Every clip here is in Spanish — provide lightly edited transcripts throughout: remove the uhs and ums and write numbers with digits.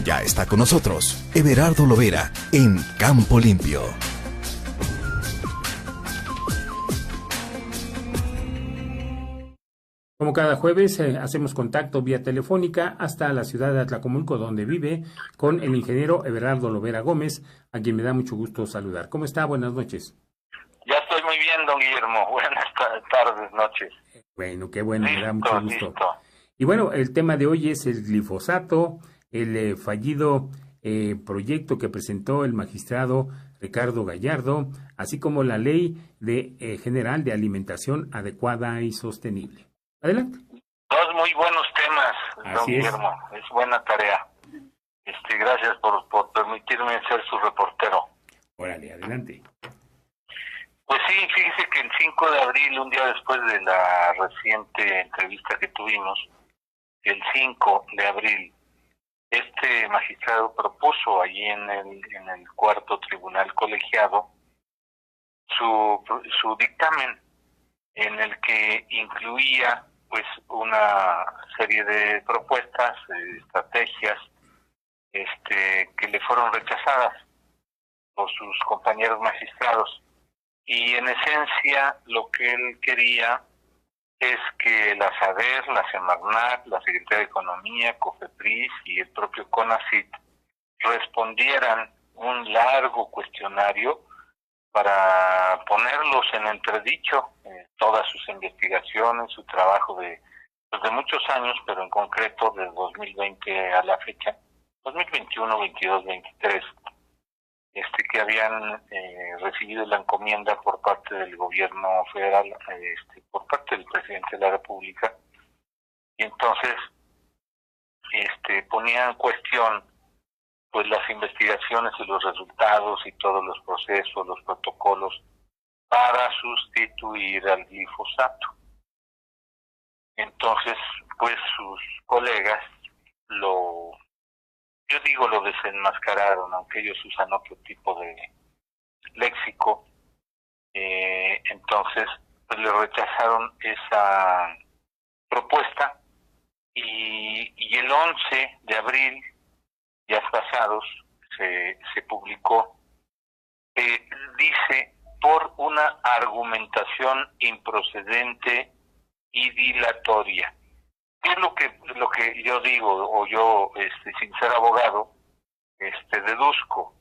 Ya está con nosotros Everardo Lovera en Campo Limpio. Como cada jueves, hacemos contacto vía telefónica hasta la ciudad de Atlacomulco, donde vive, con el ingeniero Everardo Lovera Gómez, a quien me da mucho gusto saludar. ¿Cómo está? Buenas noches. Ya estoy muy bien, don Guillermo. Buenas tardes, noches. Bueno, qué bueno, Listo, me da mucho gusto. listo. Y bueno, el tema de hoy es el glifosato, el fallido proyecto que presentó el magistrado Ricardo Gallardo, así como la Ley General de Alimentación Adecuada y Sostenible. Adelante. Dos muy buenos temas, don Así es. Guillermo. Es buena tarea. Gracias por permitirme ser su reportero. Órale, adelante. Pues sí, fíjese que el 5 de abril, un día después de la reciente entrevista que tuvimos, el 5 de abril, este magistrado propuso allí en el cuarto tribunal colegiado su dictamen, en el que incluía pues una serie de propuestas, estrategias, que le fueron rechazadas por sus compañeros magistrados. Y en esencia lo que él quería es que la SADER, la Semarnat, la Secretaría de Economía, COFEPRIS y el propio CONACYT respondieran un largo cuestionario para ponerlos en entredicho, todas sus investigaciones, su trabajo de muchos años, pero en concreto de 2020 a la fecha, 2021, 22, 23, que habían recibido la encomienda por parte del gobierno federal, por parte del presidente de la República, y entonces ponía en cuestión pues las investigaciones y los resultados y todos los procesos, los protocolos para sustituir al glifosato. Entonces, pues sus colegas lo desenmascararon, aunque ellos usan otro tipo de léxico. Entonces, pues le rechazaron esa propuesta y el 11 de abril, días pasados, se publicó, dice, por una argumentación improcedente y dilatoria. ¿Qué es lo que yo digo, o yo, sin ser abogado, deduzco?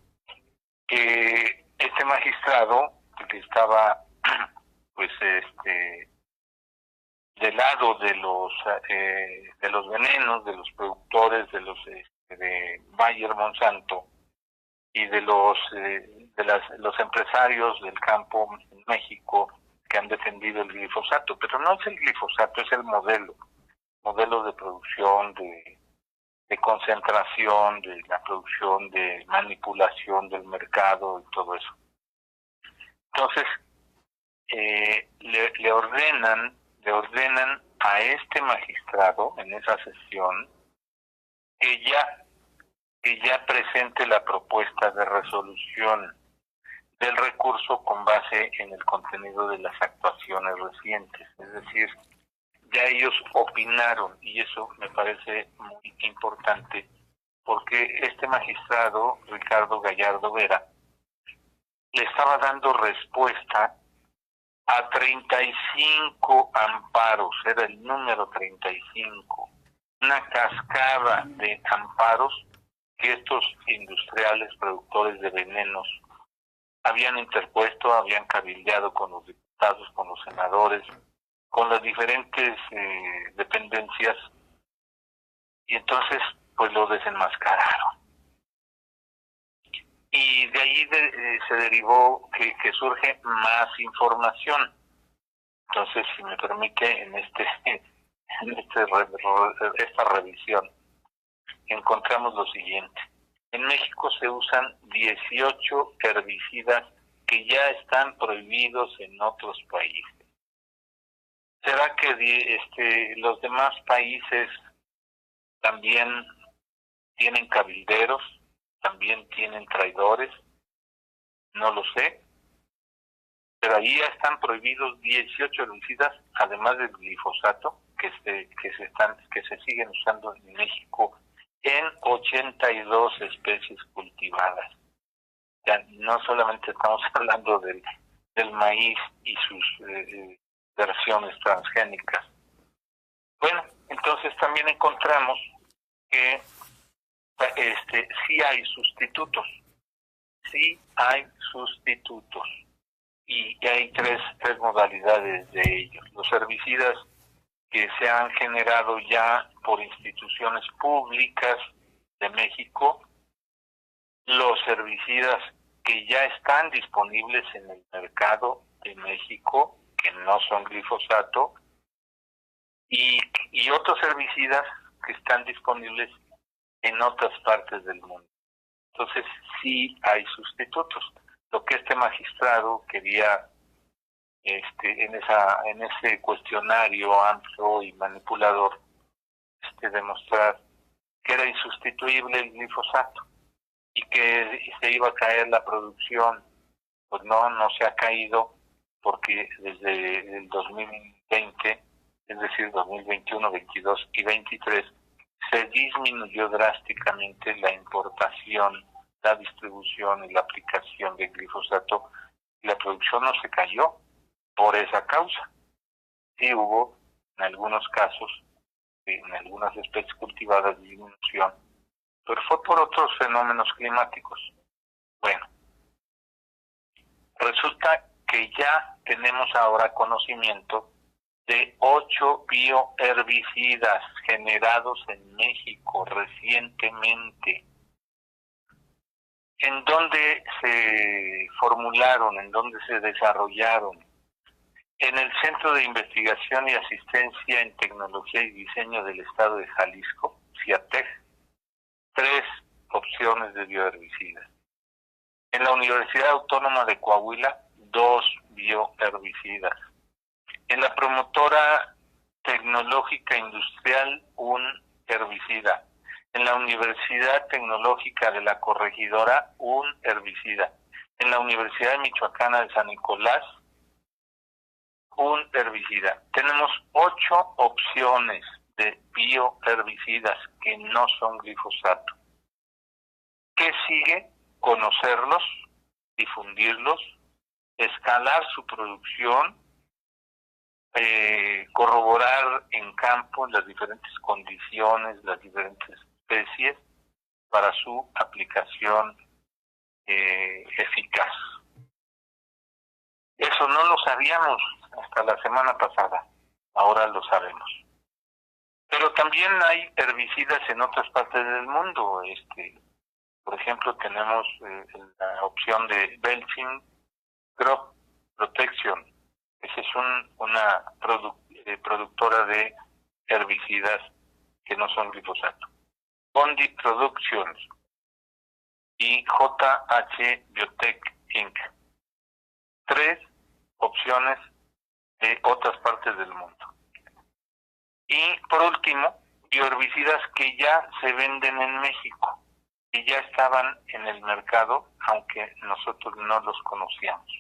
Que este magistrado, que estaba, pues, del lado de los venenos, de los productores, de Bayer Monsanto y de los empresarios del campo en México que han defendido el glifosato, pero no es el glifosato, es el modelo de producción, de concentración, de la producción, de manipulación del mercado y todo eso. Entonces, le ordenan a este magistrado en esa sesión que ya presente la propuesta de resolución del recurso con base en el contenido de las actuaciones recientes. Es decir, ya ellos opinaron, y eso me parece muy importante, porque este magistrado, Ricardo Gallardo Vera, le estaba dando respuesta a 35 amparos, era el número 35, una cascada de amparos que estos industriales productores de venenos habían interpuesto, habían cabildeado con los diputados, con los senadores, con las diferentes dependencias, y entonces pues lo desenmascararon. Y de ahí se derivó que surge más información. Entonces, si me permite, en esta revisión encontramos lo siguiente. En México se usan 18 herbicidas que ya están prohibidos en otros países. ¿Será que los demás países también tienen cabilderos? ¿También tienen traidores? No lo sé. Pero ahí ya están prohibidos 18 herbicidas, además del glifosato, que se siguen usando en México en 82 especies cultivadas. Ya no solamente estamos hablando del maíz y sus versiones transgénicas. Bueno, entonces también encontramos que sí hay sustitutos. Sí hay sustitutos. Y hay tres modalidades de ellos. Los herbicidas que se han generado ya por instituciones públicas de México, los herbicidas que ya están disponibles en el mercado de México, que no son glifosato, y otros herbicidas que están disponibles en otras partes del mundo. Entonces sí hay sustitutos. Lo que este magistrado quería en ese cuestionario amplio y manipulador demostrar que era insustituible el glifosato y que se iba a caer la producción. Pues no se ha caído, porque desde el 2020, es decir, 2021, 22 y 23, se disminuyó drásticamente la importación, la distribución y la aplicación de glifosato, y la producción no se cayó por esa causa. Sí hubo, en algunos casos, en algunas especies cultivadas, disminución, pero fue por otros fenómenos climáticos. Bueno, resulta que ya tenemos ahora conocimiento de 8 bioherbicidas generados en México recientemente. ¿En dónde se formularon? ¿En dónde se desarrollaron? En el Centro de Investigación y Asistencia en Tecnología y Diseño del Estado de Jalisco, CIATEJ, 3 opciones de bioherbicidas. En la Universidad Autónoma de Coahuila, 2 bioherbicidas. En la Promotora Tecnológica Industrial, 1 herbicida. En la Universidad Tecnológica de la Corregidora, 1 herbicida. En la Universidad Michoacana de San Nicolás, 1 herbicida. Tenemos 8 opciones de bioherbicidas que no son glifosato. ¿Qué sigue? Conocerlos, difundirlos, escalar su producción, corroborar en campo las diferentes condiciones, las diferentes especies para su aplicación eficaz. Eso no lo sabíamos hasta la semana pasada, ahora lo sabemos. Pero también hay herbicidas en otras partes del mundo. Por ejemplo, tenemos la opción de Belching Crop Protection. Esa es una productora de herbicidas que no son glifosato. Bondi Productions y JH Biotech Inc. 3 opciones de otras partes del mundo. Y por último, bioherbicidas que ya se venden en México, que ya estaban en el mercado, aunque nosotros no los conocíamos.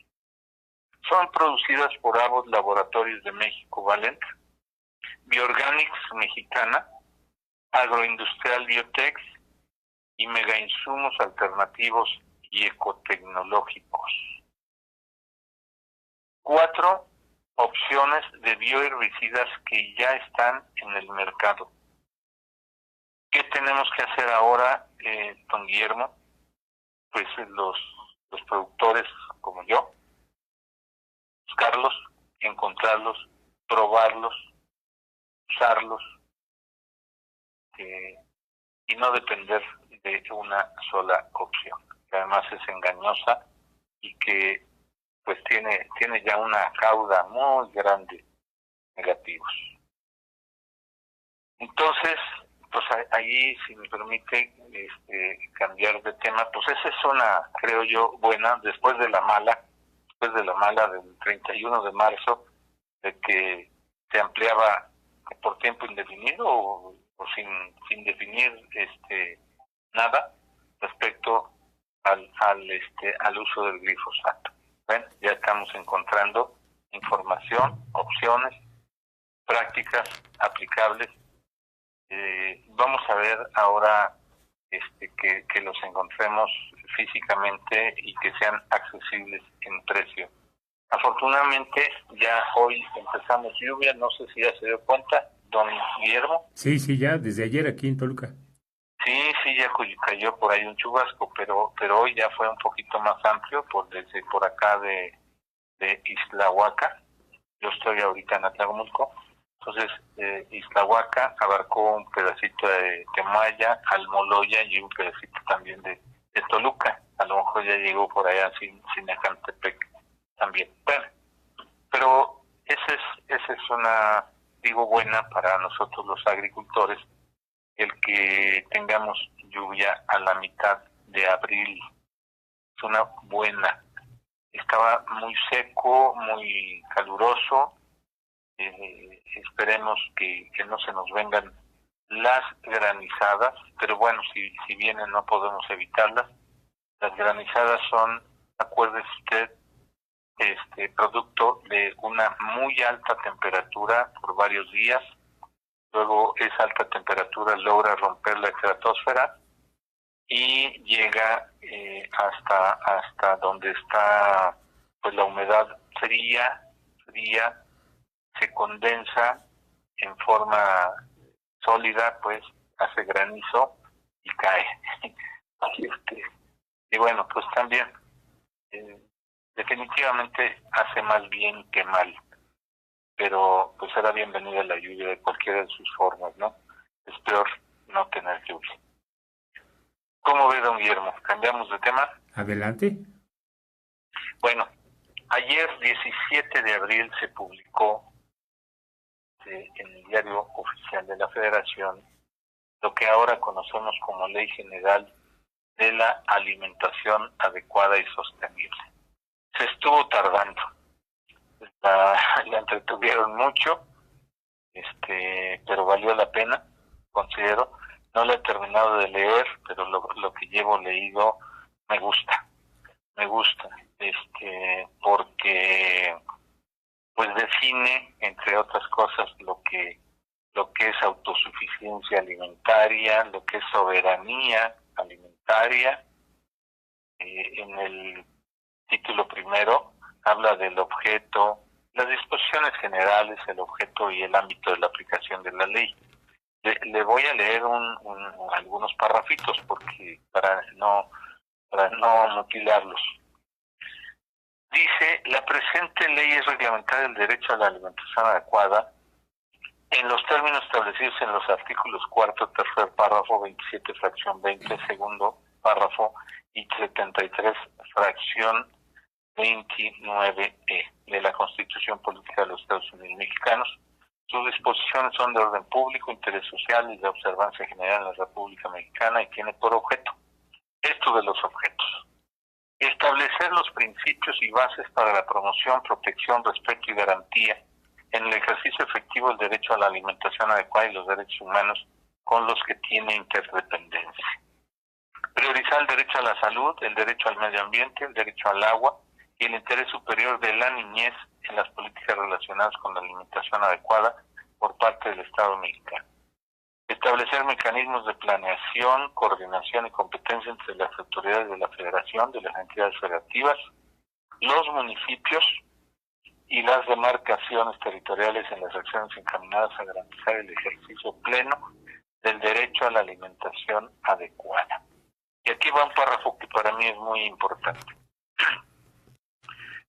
Son producidas por Abbott Laboratorios de México, Valent, Bioorganics Mexicana, Agroindustrial Biotex y Megainsumos Alternativos y Ecotecnológicos. 4 opciones de bioherbicidas que ya están en el mercado. ¿Qué tenemos que hacer ahora, don Guillermo? Pues los productores como yo, buscarlos, encontrarlos, probarlos, usarlos, y no depender de una sola opción, que además es engañosa y que pues tiene ya una cauda muy grande de negativos. Entonces, pues ahí, si me permite cambiar de tema, pues esa es una, creo yo, buena, después de la mala del 31 de marzo, de que se ampliaba por tiempo indefinido o sin definir nada respecto al uso del glifosato. Bueno, ya estamos encontrando información, opciones, prácticas aplicables Vamos a ver ahora que los encontremos físicamente y que sean accesibles en precio. Afortunadamente ya hoy empezamos lluvia, no sé si ya se dio cuenta, don Guillermo. Sí, ya, desde ayer aquí en Toluca. Sí, ya cayó por ahí un chubasco, pero hoy ya fue un poquito más amplio desde por acá de Islahuaca. Yo estoy ahorita en Atlacomulco. Entonces, Islahuaca abarcó un pedacito de Temaya, Almoloya y un pedacito también de Toluca. A lo mejor ya llegó por allá Sinacantepec también. Bueno, pero esa es una, digo, buena para nosotros los agricultores, el que tengamos lluvia a la mitad de abril. Es una buena. Estaba muy seco, muy caluroso. Esperemos que no se nos vengan las granizadas, pero bueno, si vienen no podemos evitarlas. Las granizadas son, acuérdese usted, producto de una muy alta temperatura por varios días. Luego esa alta temperatura logra romper la estratosfera y llega hasta donde está pues la humedad fría, se condensa en forma sólida, pues hace granizo y cae. Y bueno, pues también definitivamente hace más bien que mal, pero pues será bienvenida la lluvia de cualquiera de sus formas, ¿no? Es peor no tener lluvia. ¿Cómo ve, don Guillermo? ¿Cambiamos de tema? Adelante. Bueno, ayer 17 de abril se publicó en el Diario Oficial de la Federación lo que ahora conocemos como Ley General de la Alimentación Adecuada y Sostenible. Se estuvo tardando, la entretuvieron mucho, pero valió la pena, considero. No la he terminado de leer, pero lo que llevo leído me gusta, porque pues define, entre otras cosas, lo que es autosuficiencia alimentaria, lo que es soberanía alimentaria. En el título primero habla del objeto, las disposiciones generales, el objeto y el ámbito de la aplicación de la ley. Le voy a leer algunos parrafitos porque para no mutilarlos. Dice: la presente ley es reglamentaria el derecho a la alimentación adecuada en los términos establecidos en los artículos 4, tercer párrafo, 27, fracción 20, segundo párrafo y 73, fracción 29E de la Constitución Política de los Estados Unidos Mexicanos. Sus disposiciones son de orden público, interés social y de observancia general en la República Mexicana y tiene por objeto, esto de los objetos: establecer los principios y bases para la promoción, protección, respeto y garantía en el ejercicio efectivo del derecho a la alimentación adecuada y los derechos humanos con los que tiene interdependencia. Priorizar el derecho a la salud, el derecho al medio ambiente, el derecho al agua y el interés superior de la niñez en las políticas relacionadas con la alimentación adecuada por parte del Estado mexicano. Establecer mecanismos de planeación, coordinación y competencia entre las autoridades de la Federación, de las entidades federativas, los municipios y las demarcaciones territoriales en las acciones encaminadas a garantizar el ejercicio pleno del derecho a la alimentación adecuada. Y aquí va un párrafo que para mí es muy importante.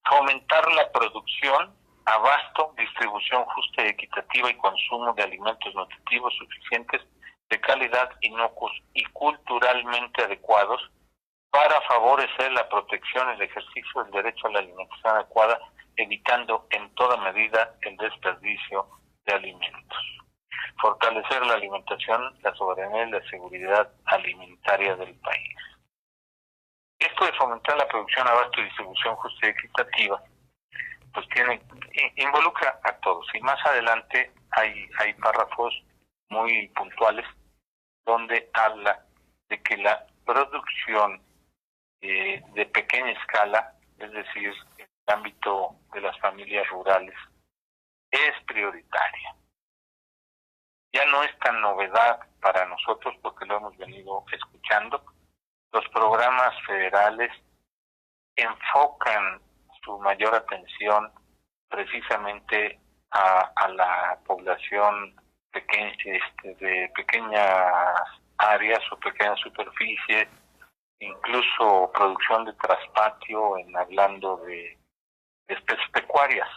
Fomentar la producción, abasto, distribución justa y equitativa y consumo de alimentos nutritivos suficientes, de calidad, inocuos y culturalmente adecuados para favorecer la protección y el ejercicio del derecho a la alimentación adecuada, evitando en toda medida el desperdicio de alimentos. Fortalecer la alimentación, la soberanía y la seguridad alimentaria del país. Esto de fomentar la producción, abasto y distribución justa y equitativa, pues involucra a todos. Y más adelante hay párrafos muy puntuales donde habla de que la producción de pequeña escala, es decir, en el ámbito de las familias rurales, es prioritaria. Y ya no es tan novedad para nosotros porque lo hemos venido escuchando. Los programas federales enfocan su mayor atención precisamente a la población de pequeñas áreas o pequeñas superficies, incluso producción de traspatio, hablando de especies pecuarias.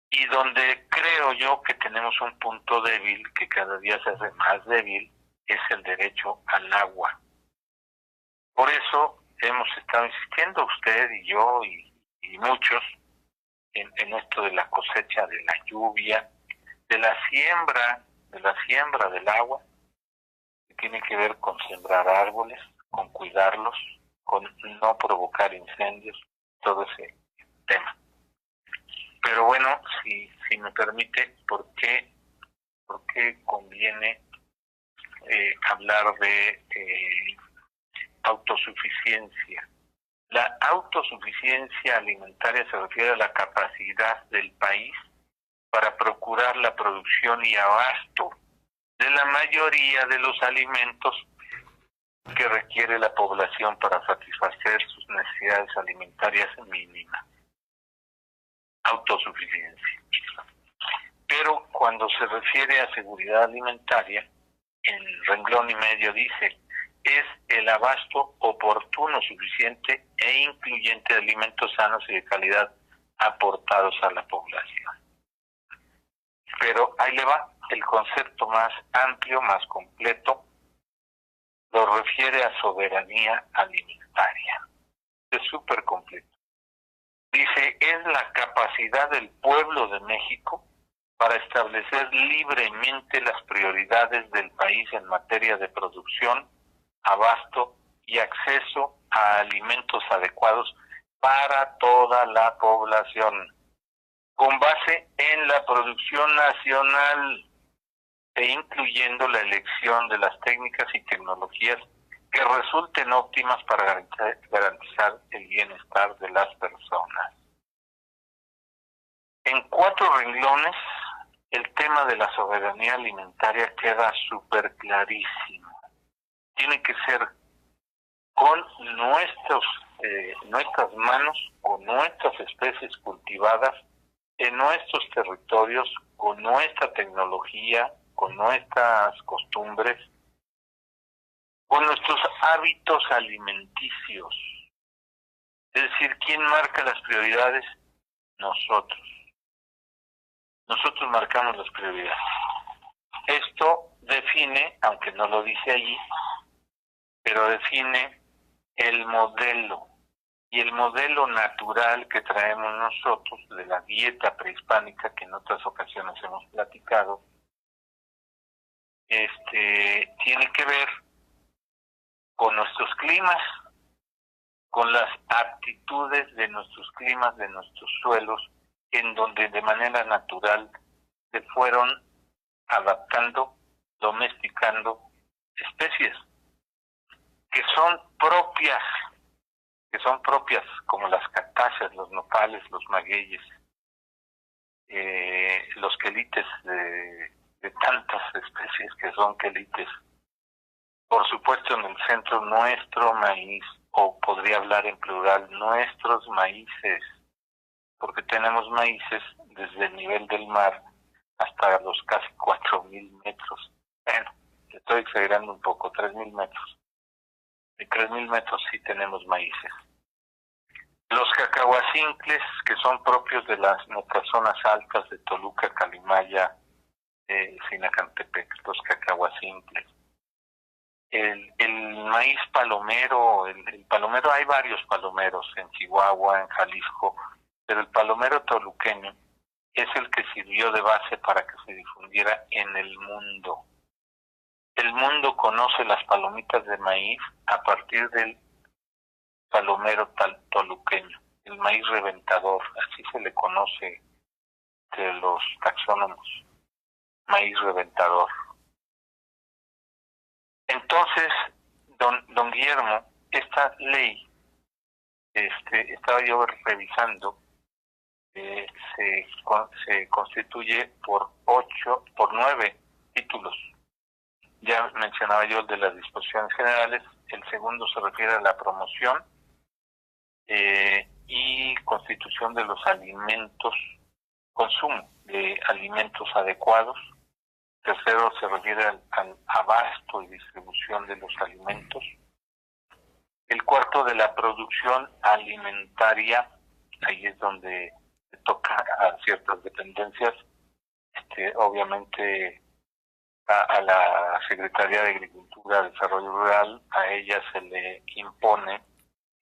Y donde creo yo que tenemos un punto débil, que cada día se hace más débil, es el derecho al agua. Por eso hemos estado insistiendo, usted y yo y muchos, en esto de la cosecha de la lluvia, de la siembra del agua, que tiene que ver con sembrar árboles, con cuidarlos, con no provocar incendios, todo ese tema. Pero bueno, si me permite, ¿por qué conviene hablar de autosuficiencia? La autosuficiencia alimentaria se refiere a la capacidad del país para procurar la producción y abasto de la mayoría de los alimentos que requiere la población para satisfacer sus necesidades alimentarias mínimas. Autosuficiencia. Pero cuando se refiere a seguridad alimentaria, en renglón y medio dice, es el abasto oportuno, suficiente e incluyente de alimentos sanos y de calidad aportados a la población. Pero ahí le va, el concepto más amplio, más completo, lo refiere a soberanía alimentaria. Es súper completo. Dice, es la capacidad del pueblo de México para establecer libremente las prioridades del país en materia de producción, abasto y acceso a alimentos adecuados para toda la población, con base en la producción nacional e incluyendo la elección de las técnicas y tecnologías que resulten óptimas para garantizar el bienestar de las personas. En 4 renglones, el tema de la soberanía alimentaria queda súper clarísimo. Tiene que ser con nuestras manos, con nuestras especies cultivadas, en nuestros territorios, con nuestra tecnología, con nuestras costumbres, con nuestros hábitos alimenticios. Es decir, ¿quién marca las prioridades? Nosotros. Nosotros marcamos las prioridades. Esto define, aunque no lo dice allí, pero define el modelo. Y el modelo natural que traemos nosotros de la dieta prehispánica, que en otras ocasiones hemos platicado, tiene que ver con nuestros climas, con las aptitudes de nuestros climas, de nuestros suelos, en donde de manera natural se fueron adaptando, domesticando especies que son propias, como las cactáceas, los nopales, los magueyes, los quelites de tantas especies que son quelites. Por supuesto, en el centro, nuestro maíz, o podría hablar en plural, nuestros maíces, porque tenemos maíces desde el nivel del mar hasta los casi 4,000 metros. Bueno, estoy exagerando un poco, 3,000 metros. De 3,000 metros sí tenemos maíces. Los cacahuacincles, que son propios de nuestras zonas altas de Toluca, Calimaya, Sinacantepec, los cacahuacincles. El maíz palomero, el palomero, hay varios palomeros en Chihuahua, en Jalisco, pero el palomero toluqueño es el que sirvió de base para que se difundiera en el mundo. El mundo conoce las palomitas de maíz a partir del palomero toluqueño, el maíz reventador, así se le conoce de los taxónomos, maíz reventador. Entonces, don Guillermo, esta ley, estaba yo revisando, se constituye por 9 títulos. Ya mencionaba yo el de las disposiciones generales. El segundo se refiere a la promoción y constitución de los alimentos, consumo de alimentos adecuados. Tercero se refiere al abasto y distribución de los alimentos. El cuarto de la producción alimentaria, ahí es donde se toca a ciertas dependencias, obviamente a la Secretaría de Agricultura y Desarrollo Rural, a ella se le impone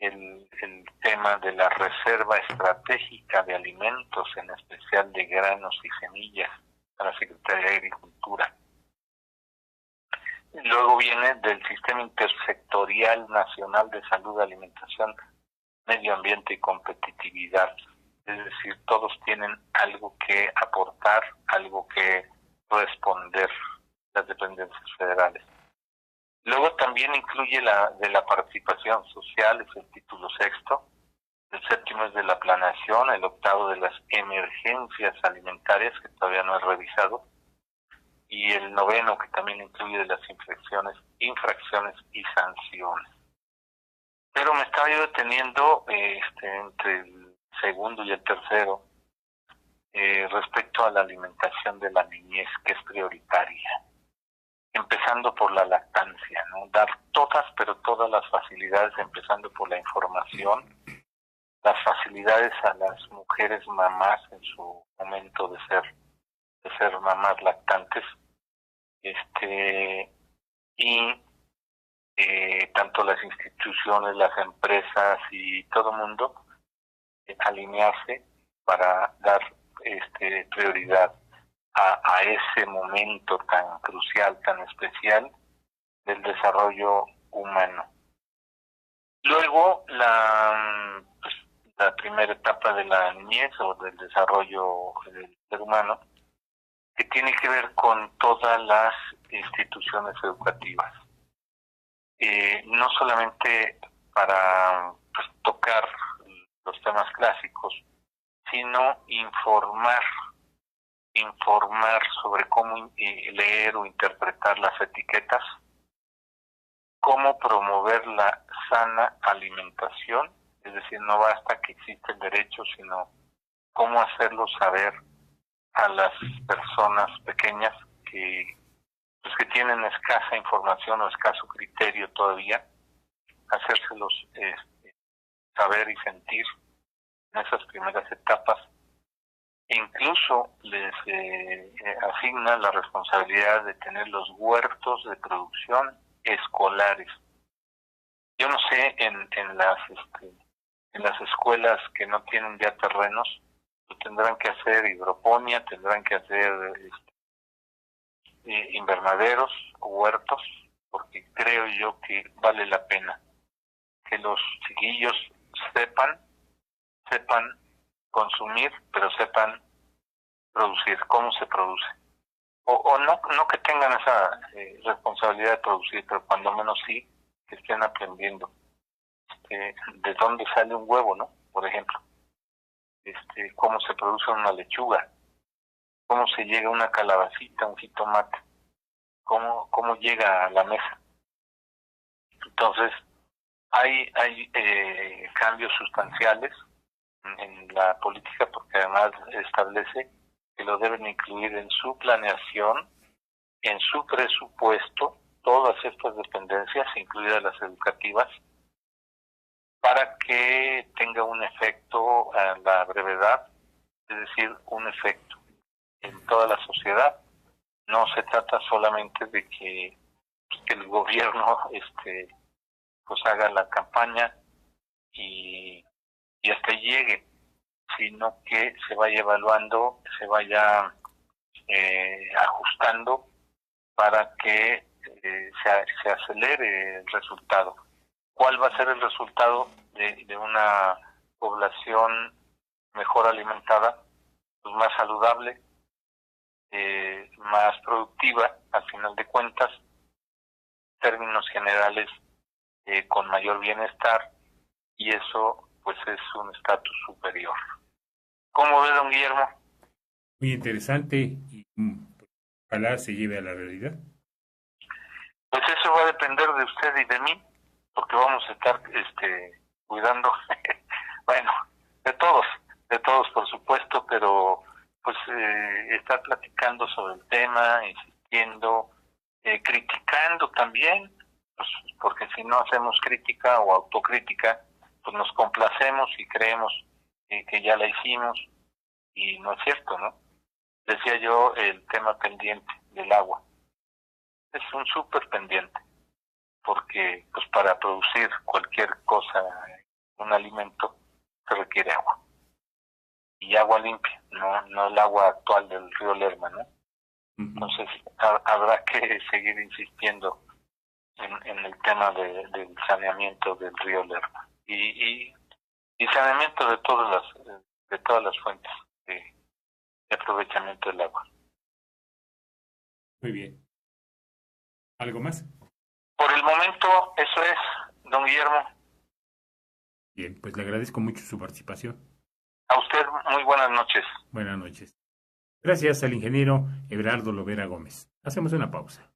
el tema de la reserva estratégica de alimentos, en especial de granos y semillas, a la Secretaría de Agricultura. Luego viene del Sistema Intersectorial Nacional de Salud, Alimentación, Medio Ambiente y Competitividad. Es decir, todos tienen algo que aportar, algo que responder, las dependencias federales. Luego también incluye la de la participación social, es el título sexto. El séptimo es de la planeación, el octavo de las emergencias alimentarias, que todavía no he revisado, y el noveno, que también incluye de las infracciones y sanciones. Pero me estaba yo deteniendo entre el segundo y el tercero respecto a la alimentación de la niñez, que es prioritaria, empezando por la lactancia, ¿no? Dar todas las facilidades, empezando por la información, las facilidades a las mujeres mamás en su momento de ser mamás lactantes, y tanto las instituciones, las empresas y todo el mundo alinearse para dar prioridad a ese momento tan crucial, tan especial del desarrollo humano. Luego, la primera etapa de la niñez o del desarrollo del ser humano, que tiene que ver con todas las instituciones educativas. No solamente para tocar los temas clásicos, sino informar sobre cómo leer o interpretar las etiquetas, cómo promover la sana alimentación, es decir, no basta que exista el derecho, sino cómo hacerlo saber a las personas pequeñas que tienen escasa información o escaso criterio todavía, hacérselos saber y sentir en esas primeras etapas. E incluso les asigna la responsabilidad de tener los huertos de producción escolares. Yo no sé, en las escuelas que no tienen ya terrenos, tendrán que hacer hidroponía, tendrán que hacer invernaderos o huertos, porque creo yo que vale la pena que los chiquillos sepan consumir, pero sepan producir, cómo se produce. O no que tengan esa responsabilidad de producir, pero cuando menos sí que estén aprendiendo de dónde sale un huevo, ¿no? Por ejemplo, cómo se produce una lechuga, cómo se llega a una calabacita, un jitomate, cómo llega a la mesa. Entonces, hay cambios sustanciales en la política, porque además establece que lo deben incluir en su planeación, en su presupuesto, todas estas dependencias, incluidas las educativas, para que tenga un efecto a la brevedad, es decir, un efecto en toda la sociedad. No se trata solamente de que el gobierno haga la campaña y hasta llegue, sino que se vaya evaluando, se vaya ajustando para que se acelere el resultado. ¿Cuál va a ser el resultado de una población mejor alimentada? Pues más saludable, más productiva, al final de cuentas, términos generales, con mayor bienestar, y eso pues es un estatus superior. ¿Cómo ve, don Guillermo? Muy interesante y ojalá se lleve a la realidad. Pues eso va a depender de usted y de mí, porque vamos a estar cuidando, bueno, de todos por supuesto, pero pues estar platicando sobre el tema, insistiendo, criticando también, pues, porque si no hacemos crítica o autocrítica, pues nos complacemos y creemos que ya la hicimos, y no es cierto, ¿no? Decía yo, el tema pendiente del agua es un súper pendiente, porque pues para producir cualquier cosa, un alimento, se requiere agua, y agua limpia, no el agua actual del río Lerma, ¿no? Entonces habrá que seguir insistiendo en el tema del saneamiento del río Lerma y saneamiento de todas las fuentes de aprovechamiento del agua. Muy bien. ¿Algo más? Por el momento eso es, don Guillermo. Bien, pues le agradezco mucho su participación. A usted muy buenas noches. Buenas noches. Gracias al ingeniero Everardo Lovera Gómez. Hacemos una pausa.